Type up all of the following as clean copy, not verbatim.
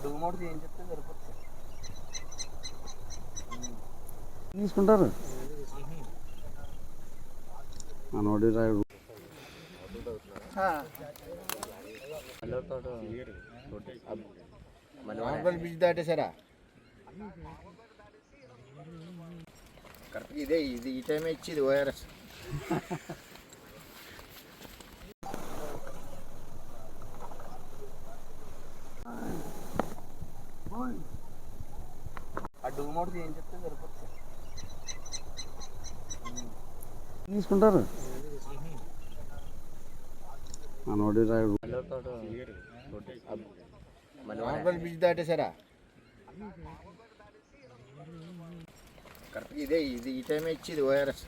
డూమోడ్ ఏం చెప్తే సరిపోతుంది తీసుకుంటారు మనోడి రాయుడు బ్రిడ్జ్ దాటేశారా కరెక్ట్ ఇదే ఇది ఈ టైమే ఇచ్చేది ఓఆర్ఎస్ ఆ డూమోడ్ ఏం చెప్తే సరిపోతుంది తీసుకుంటారు మనోడి రాయుడు బ్రిడ్జ్ దాటేశారా కరెక్ట్ ఇదే ఇది ఈ టైమే ఇచ్చేది ఓఆర్ఎస్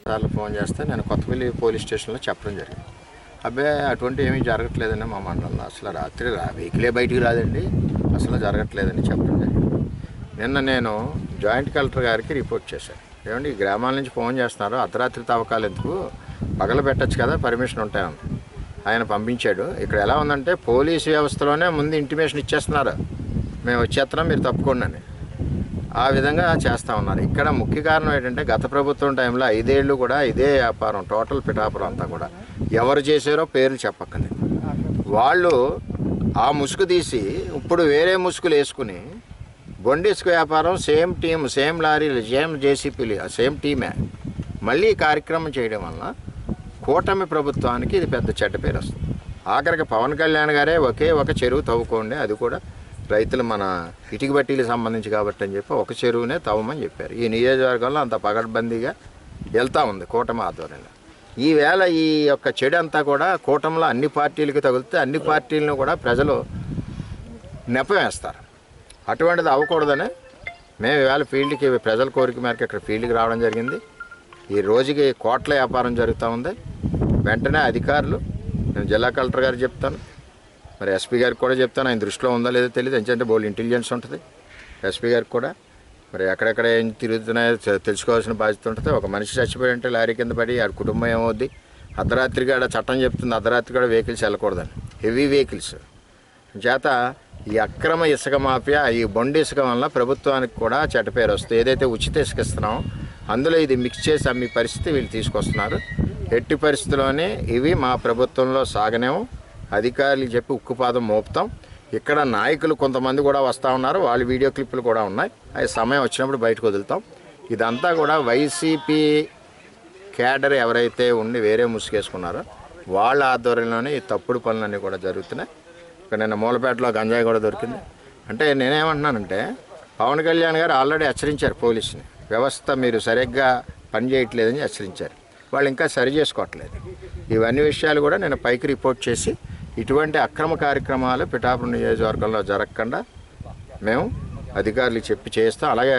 సార్లు ఫోన్ చేస్తే నేను కొత్తపల్లి పోలీస్ స్టేషన్లో చెప్పడం జరిగింది. అబ్బాయి అటువంటి ఏమీ జరగట్లేదండి మా మండలంలో, అసలు రాత్రి వెహికలే బయటికి రాదండి, అసలు జరగట్లేదని చెప్పడం జరిగింది. నిన్న నేను జాయింట్ కలెక్టర్ గారికి రిపోర్ట్ చేశాను. ఏమండి ఈ గ్రామాల నుంచి ఫోన్ చేస్తున్నారు, అర్ధరాత్రి తవ్వకాలు ఎందుకు, పగల పెట్టచ్చు కదా, పర్మిషన్ ఉంటాయని ఆయన పంపించాడు. ఇక్కడ ఎలా ఉందంటే పోలీసు వ్యవస్థలోనే ముందు ఇంటిమేషన్ ఇచ్చేస్తున్నారు, మేము వచ్చేస్తున్నాం మీరు తప్పుకోండి అని. ఆ విధంగా చేస్తూ ఉన్నారు. ఇక్కడ ముఖ్య కారణం ఏంటంటే గత ప్రభుత్వం టైంలో 5 ఏళ్ళు కూడా ఇదే వ్యాపారం, టోటల్ పిఠాపురం అంతా కూడా ఎవరు చేశారో పేర్లు చెప్పక్కర్లేదు. వాళ్ళు ఆ ముసుగు తీసి ఇప్పుడు వేరే ముసుగులు వేసుకుని బొండిసుకు వ్యాపారం సేమ్ టీం, సేమ్ లారీలు, సేమ్ జేసీపీలు, సేమ్ టీమే మళ్ళీ కార్యక్రమం చేయడం వలన కూటమి ప్రభుత్వానికి ఇది పెద్ద చెడ్డ పేరు వస్తుంది. ఆఖరికి పవన్ కళ్యాణ్ గారే ఒకే ఒక చెరువు తవ్వుకోండి, అది కూడా రైతులు మన ఇటుక బట్టీలకు సంబంధించి కాబట్టి అని చెప్పి ఒక చెరువునే తవ్వమని చెప్పారు. ఈ నియోజకవర్గంలో అంత పగడ్బందీగా వెళ్తూ ఉంది కూటమి ఆధ్వర్యంలో. ఈవేళ ఈ యొక్క చెడు అంతా కూడా కూటమిలో అన్ని పార్టీలకు తగిలితే అన్ని పార్టీలను కూడా ప్రజలు నెపం వేస్తారు. అటువంటిది అవ్వకూడదని మేము ఈవేళ ఫీల్డ్కి ప్రజల కోరిక మేరకు ఇక్కడ ఫీల్డ్కి రావడం జరిగింది. ఈ రోజుకి కోట్ల వ్యాపారం జరుగుతూ ఉంది. వెంటనే అధికారులు, నేను జిల్లా కలెక్టర్ గారికి చెప్తాను, మరి ఎస్పీ గారికి కూడా చెప్తాను, ఆయన దృష్టిలో ఉందో లేదో తెలియదు, ఎందుకంటే బోల్ ఇంటెలిజెన్స్ ఉంటుంది ఎస్పీ గారికి కూడా. మరి ఎక్కడెక్కడ ఏం తిరుగుతున్నాయో తెలుసుకోవాల్సిన బాధ్యత ఉంటుంది. ఒక మనిషి చచ్చిపోయి ఉంటే లారీ కింద పడి ఆ కుటుంబం ఏమవుద్ది, అర్ధరాత్రి కాడ చట్టం చెప్తుంది అర్ధరాత్రి కూడా వెహికల్స్ వెళ్ళకూడదని, హెవీ వెహికల్స్ చేత ఈ అక్రమ ఇసుక మాఫియా, ఈ బొండి ఇసుక వల్ల ప్రభుత్వానికి కూడా చెడ్డ పేరు వస్తుంది. ఏదైతే ఉచిత ఇసుక ఇస్తున్నామో అందులో ఇది మిక్స్ చేసి అమ్మే పరిస్థితి వీళ్ళు తీసుకొస్తున్నారు. ఎట్టి పరిస్థితుల్లోనే ఇవి మా ప్రభుత్వంలో సాగనేమో, అధికారులకు చెప్పి ఉక్కుపాదం మోపుతాం. ఇక్కడ నాయకులు కొంతమంది కూడా వస్తూ ఉన్నారు, వాళ్ళ వీడియో క్లిప్పులు కూడా ఉన్నాయి, అవి సమయం వచ్చినప్పుడు బయటకు వదులుతాం. ఇదంతా కూడా వైసీపీ క్యాడర్ ఎవరైతే ఉండి వేరే ముసుగేసుకున్నారో వాళ్ళ ఆధ్వర్యంలోనే ఈ తప్పుడు పనులన్నీ కూడా జరుగుతున్నాయి. ఇక్కడ నిన్న మూలపేటలో గంజాయి కూడా దొరికింది. అంటే నేనేమంటున్నానంటే పవన్ కళ్యాణ్ గారు ఆల్రెడీ హెచ్చరించారు పోలీసుని, వ్యవస్థ మీరు సరిగ్గా పనిచేయట్లేదని హెచ్చరించారు. వాళ్ళు ఇంకా సరి చేసుకోవట్లేదు. ఇవన్నీ విషయాలు కూడా నేను పైకి రిపోర్ట్ చేసి ఇటువంటి అక్రమ కార్యక్రమాలు పిఠాపురం నియోజకవర్గంలో జరగకుండా మేము అధికారులకు చెప్పి చేస్తాం. అలాగే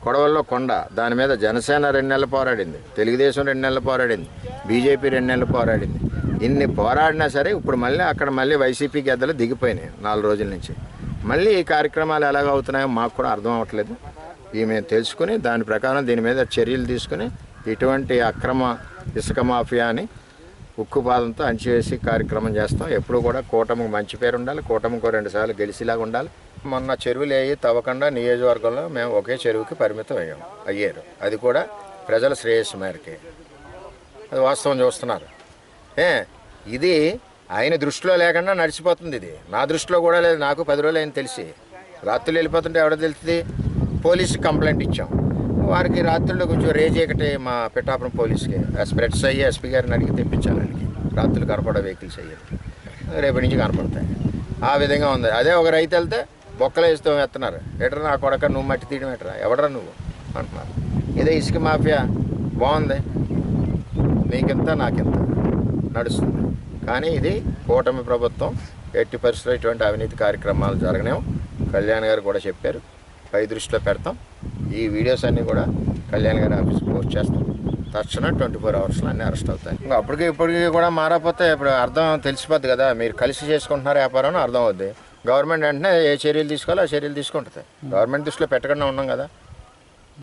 కొడవల్లో కొండ, దాని మీద జనసేన 2 నెలలు పోరాడింది, తెలుగుదేశం 2 నెలలు పోరాడింది, బీజేపీ 2 నెలలు పోరాడింది. ఇన్ని పోరాడినా సరే ఇప్పుడు మళ్ళీ వైసీపీ గద్దలు దిగిపోయినాయి 4 రోజుల నుంచి. మళ్ళీ ఈ కార్యక్రమాలు ఎలాగవుతున్నాయో మాకు కూడా అర్థం అవ్వట్లేదు. ఇవి మేము తెలుసుకుని దాని ప్రకారం దీని మీద చర్యలు తీసుకుని ఇటువంటి అక్రమ ఇసుక మాఫియాని ఉక్కుపాదంతో అణచివేసి కార్యక్రమం చేస్తాం. ఎప్పుడు కూడా కూటమికి మంచి పేరు ఉండాలి, కూటమికి 2 సార్లు గెలిచేలాగా ఉండాలి. మొన్న చెరువులు వేయి తవ్వకుండా నియోజకవర్గంలో మేము ఒకే చెరువుకి పరిమితం అయ్యారు. అది కూడా ప్రజల శ్రేయస్సు మేరకే, అది వాస్తవం చూస్తున్నారు. ఇది ఆయన దృష్టిలో లేకుండా నడిచిపోతుంది. ఇది నా దృష్టిలో కూడా లేదు. నాకు 10 రోజులు అయిన తెలిసి రాత్రులు వెళ్ళిపోతుంటే ఎవడో తెలుస్తుంది. పోలీసుకి కంప్లైంట్ ఇచ్చాం, వారికి రాత్రుల్లో కొంచెం రేజ్ ఒకటి మా పిఠాపురం పోలీస్కి స్ప్రెడ్స్ అయ్యి ఎస్పీ గారిని అడిగి తెప్పించాలి. ఆయనకి రాత్రులు కనపడే వెహికల్స్ అయ్యాయి, రేపటి నుంచి కనపడతాయి. ఆ విధంగా ఉంది. అదే ఒక రైతు వెళ్తే బొక్కలు వేస్తూ ఎత్తున్నారు, ఎటరా నా కొడక నువ్వు మట్టి తీయడం ఎటరా, ఎవడరా నువ్వు అంటున్నారు. ఇదే ఇసుక మాఫియా బాగుంది, నీకింత నాకింత నడుస్తుంది. కానీ ఇది కూటమి ప్రభుత్వం ఎట్టి పరిస్థితుల్లో ఇటువంటి అవినీతి కార్యక్రమాలు జరగనేమో కళ్యాణ్ గారు కూడా చెప్పారు, పై దృష్టిలో పెడతాం. ఈ వీడియోస్ అన్నీ కూడా కళ్యాణ్ గారి ఆఫీస్కి పోస్ట్ చేస్తాం. తక్షణ 24 అవర్స్లో అన్నీ అరెస్ట్ అవుతాయి. ఇంకా ఇప్పటికీ కూడా మారకపోతే ఇప్పుడు అర్థం తెలిసిపోద్ది కదా, మీరు కలిసి చేసుకుంటున్నారు వ్యాపారం అర్థం అవుద్ది. గవర్నమెంట్ వెంటనే ఏ చర్యలు తీసుకోవాలో ఆ చర్యలు తీసుకుంటుంది. గవర్నమెంట్ దృష్టిలో పెట్టకుండా ఉన్నాం కదా.